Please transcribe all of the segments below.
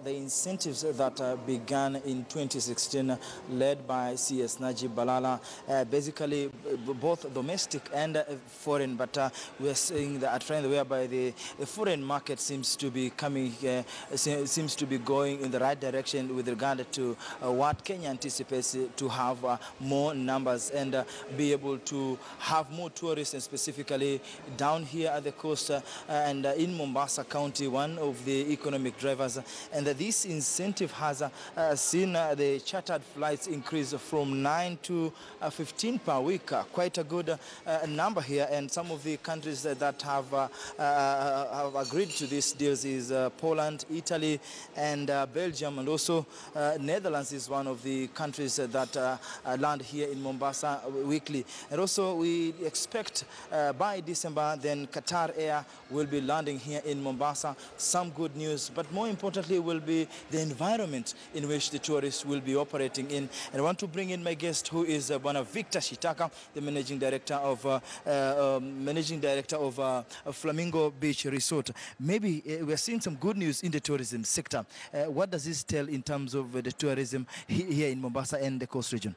the incentives that began in 2016, led by CS Najib Balala, basically both domestic and foreign, but we are seeing a trend whereby the foreign market seems to be coming, seems to be going in the right direction with regard to what Kenya anticipates to have more numbers and be able to have more tourists, and specifically down here at the coast and in Mombasa County, one of the economic drivers. And this incentive has seen the chartered flights increase from 9 to 15 per week, quite a good number here. And some of the countries that have agreed to these deals is Poland, Italy, and Belgium, and also Netherlands is one of the countries that land here in Mombasa weekly. And also we expect by December then Qatar Air will be landing here in Mombasa. Some good news, but more importantly will be the environment in which the tourists will be operating in. And I want to bring in my guest, who is Victor Shitaka, the managing director of Flamingo Beach Resort. Maybe we're seeing some good news in the tourism sector. What does this tell in terms of the tourism here in Mombasa and the coast region?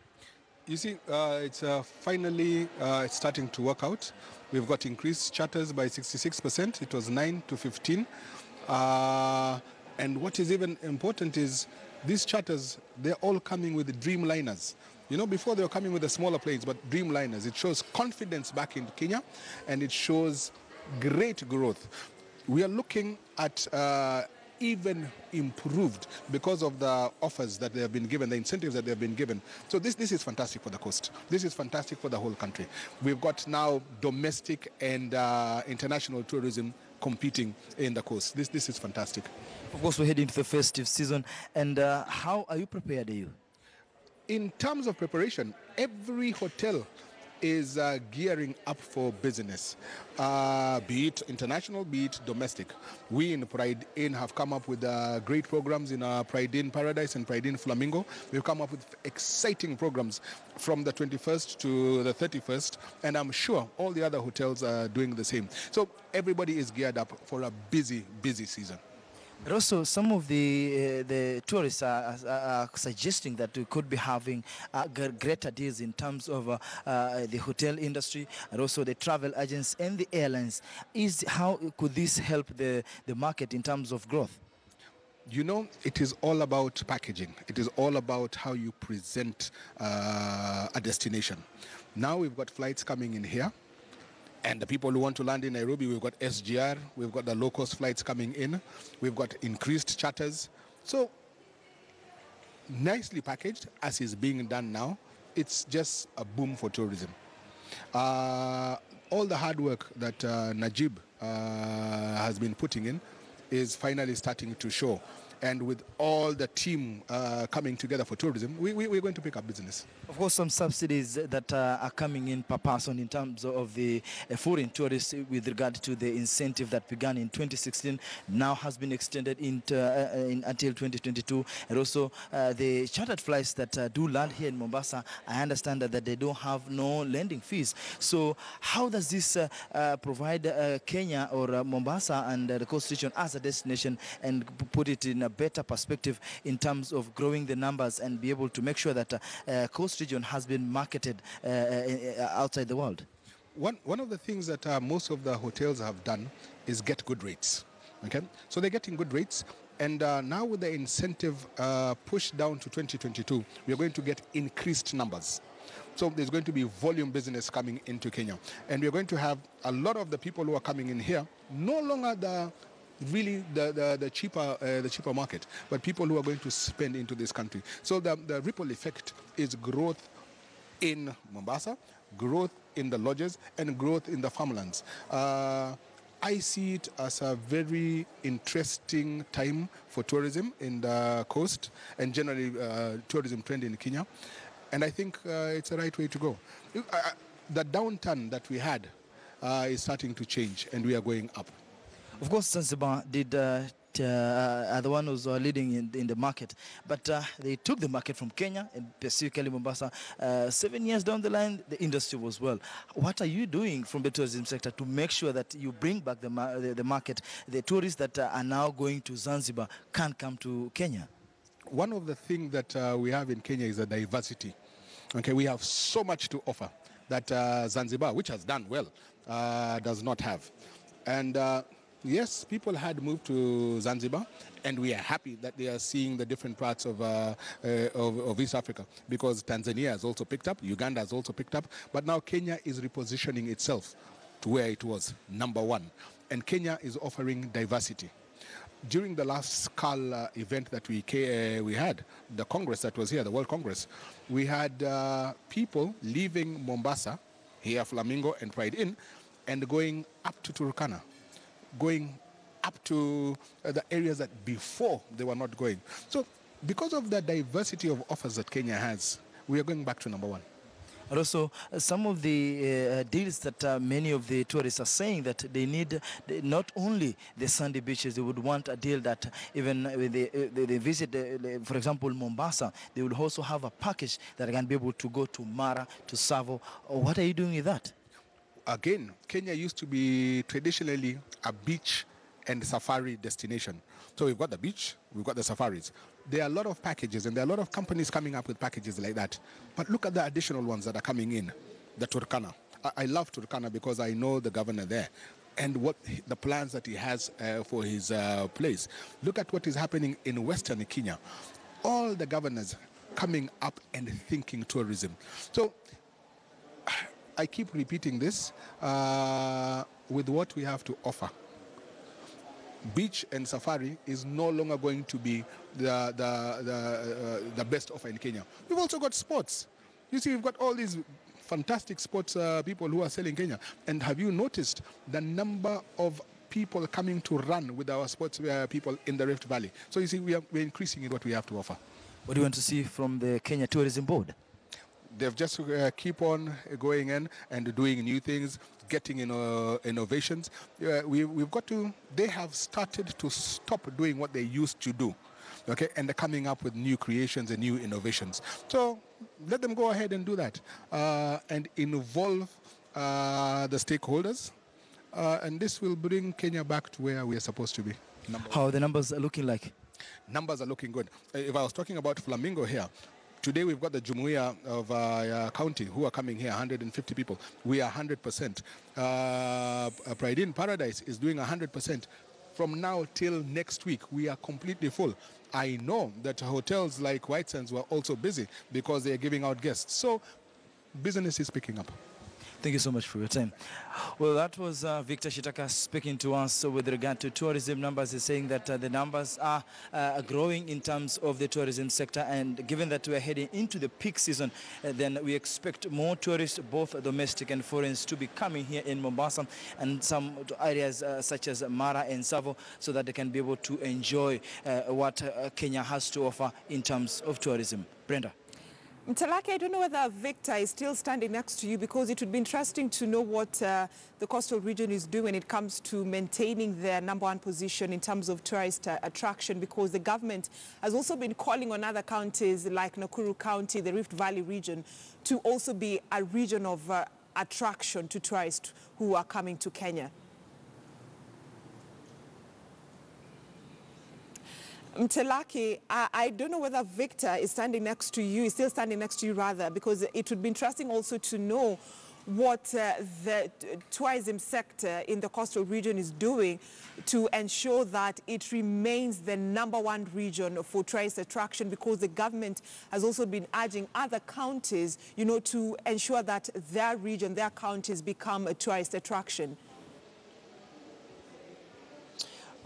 You see, it's finally it's starting to work out. We've got increased charters by 66%. It was 9 to 15. And what is even important is these charters, they're all coming with Dreamliners. You know, before they were coming with the smaller planes, but Dreamliners. It shows confidence back in Kenya, and it shows great growth. We are looking at even improved because of the offers that they have been given, the incentives that they have been given. So this is fantastic for the coast. This is fantastic for the whole country. We've got now domestic and international tourism competing in the coast. This is fantastic. Of course, we're heading into the festive season. And how are you prepared, are you? In terms of preparation, every hotel is gearing up for business, be it international, be it domestic. We in Pride Inn have come up with great programs in Pride Inn Paradise and Pride Inn Flamingo. We've come up with exciting programs from the 21st to the 31st, and I'm sure all the other hotels are doing the same. So everybody is geared up for a busy, busy season. But also, some of the tourists are suggesting that we could be having greater deals in terms of the hotel industry and also the travel agents and the airlines. How could this help the market in terms of growth? You know, it is all about packaging. It is all about how you present a destination. Now we've got flights coming in here. And the people who want to land in Nairobi, we've got SGR, we've got the low-cost flights coming in, we've got increased charters. So, nicely packaged, as is being done now, it's just a boom for tourism. All the hard work that Najib has been putting in is finally starting to show. And with all the team coming together for tourism, we're going to pick up business. Of course, some subsidies that are coming in per person in terms of the foreign tourists with regard to the incentive that began in 2016 now has been extended until 2022. And also the chartered flights that do land here in Mombasa, I understand that they don't have no landing fees. So how does this provide Kenya or Mombasa and the coast region as a destination and put it in a better perspective in terms of growing the numbers and be able to make sure that coast region has been marketed outside the world? One of the things that most of the hotels have done is get good rates. Okay, so they're getting good rates, and now with the incentive pushed down to 2022, we are going to get increased numbers. So there's going to be volume business coming into Kenya, and we're going to have a lot of the people who are coming in here no longer the cheaper market, but people who are going to spend into this country. So the ripple effect is growth in Mombasa, growth in the lodges, and growth in the farmlands. I see it as a very interesting time for tourism in the coast and generally tourism trend in Kenya. And I think it's the right way to go. The downturn that we had is starting to change, and we are going up. Of course, Zanzibar did are the one who's leading in the market. But they took the market from Kenya, and specifically Mombasa. 7 years down the line, the industry was well. What are you doing from the tourism sector to make sure that you bring back the market? The tourists that are now going to Zanzibar can't come to Kenya. One of the things that we have in Kenya is a diversity. Okay, we have so much to offer that Zanzibar, which has done well, does not have. And yes, people had moved to Zanzibar, and we are happy that they are seeing the different parts of East Africa, because Tanzania has also picked up, Uganda has also picked up, but now Kenya is repositioning itself to where it was, #1. And Kenya is offering diversity. During the last SCAL event that we had, the Congress that was here, the World Congress, we had people leaving Mombasa, here Flamingo and Pride Inn, and going up to Turkana, going up to the areas that before they were not going. So because of the diversity of offers that Kenya has, we are going back to #1. And also, some of the deals that many of the tourists are saying that they need not only the sandy beaches, they would want a deal that even when they visit, for example, Mombasa, they would also have a package that can be able to go to Mara, to Savo. What are you doing with that? Again, Kenya used to be traditionally a beach and safari destination. So we've got the beach, we've got the safaris. There are a lot of packages, and there are a lot of companies coming up with packages like that. But look at the additional ones that are coming in. The Turkana. I love Turkana because I know the governor there and what the plans that he has for his place. Look at what is happening in Western Kenya. All the governors coming up and thinking tourism. So I keep repeating this with what we have to offer. Beach and safari is no longer going to be the best offer in Kenya. We've also got sports. You see, we've got all these fantastic sports people who are selling Kenya. And have you noticed the number of people coming to run with our sports people in the Rift Valley? So you see, we're increasing in what we have to offer. What do you want to see from the Kenya Tourism Board? They've just keep on going in and doing new things, getting innovations. We've got to, they have started to stop doing what they used to do, okay? And they're coming up with new creations and new innovations. So let them go ahead and do that and involve the stakeholders. And this will bring Kenya back to where we are supposed to be. How are the numbers looking like? Numbers are looking good. If I was talking about Flamingo here, today we've got the Jumuiya of county who are coming here, 150 people. We are 100%. Pride in Paradise is doing 100%. From now till next week, we are completely full. I know that hotels like White Sands were also busy because they are giving out guests. So business is picking up. Thank you so much for your time. Well, that was Victor Shitaka speaking to us with regard to tourism numbers. He's saying that the numbers are growing in terms of the tourism sector, and given that we're heading into the peak season, then we expect more tourists, both domestic and foreign, to be coming here in Mombasa and some areas such as Mara and Savo, so that they can be able to enjoy what Kenya has to offer in terms of tourism. Brenda. Mtalaki, I don't know whether Victor is still standing next to you, because it would be interesting to know what the coastal region is doing when it comes to maintaining their #1 position in terms of tourist attraction, because the government has also been calling on other counties like Nakuru County, the Rift Valley region, to also be a region of attraction to tourists who are coming to Kenya. Mtelaki, I don't know whether Victor is standing next to you, is still standing next to you rather, because it would be interesting also to know what the tourism sector in the coastal region is doing to ensure that it remains the #1 region for tourist attraction, because the government has also been urging other counties, you know, to ensure that their region, their counties become a tourist attraction.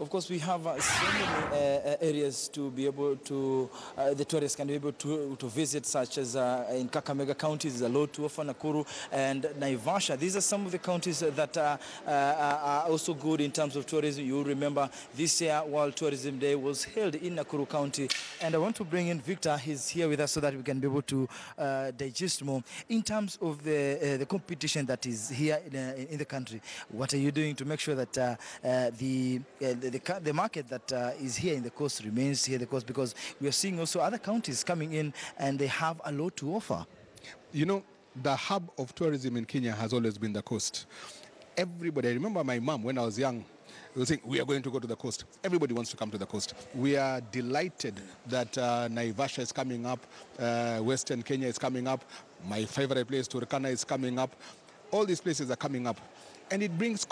Of course, we have so many areas to be able to, the tourists can be able to visit, such as in Kakamega counties, Lotu, Nakuru, and Naivasha. These are some of the counties that are also good in terms of tourism. You remember this year, World Tourism Day was held in Nakuru County. And I want to bring in Victor. He's here with us so that we can be able to digest more. In terms of the competition that is here in the country, what are you doing to make sure that the market that is here in the coast remains here in the coast, because we are seeing also other counties coming in and they have a lot to offer. You know, the hub of tourism in Kenya has always been the coast. Everybody, I remember my mom when I was young, was saying, we are going to go to the coast. Everybody wants to come to the coast. We are delighted that Naivasha is coming up, Western Kenya is coming up, my favorite place, Turkana, is coming up. All these places are coming up. And it brings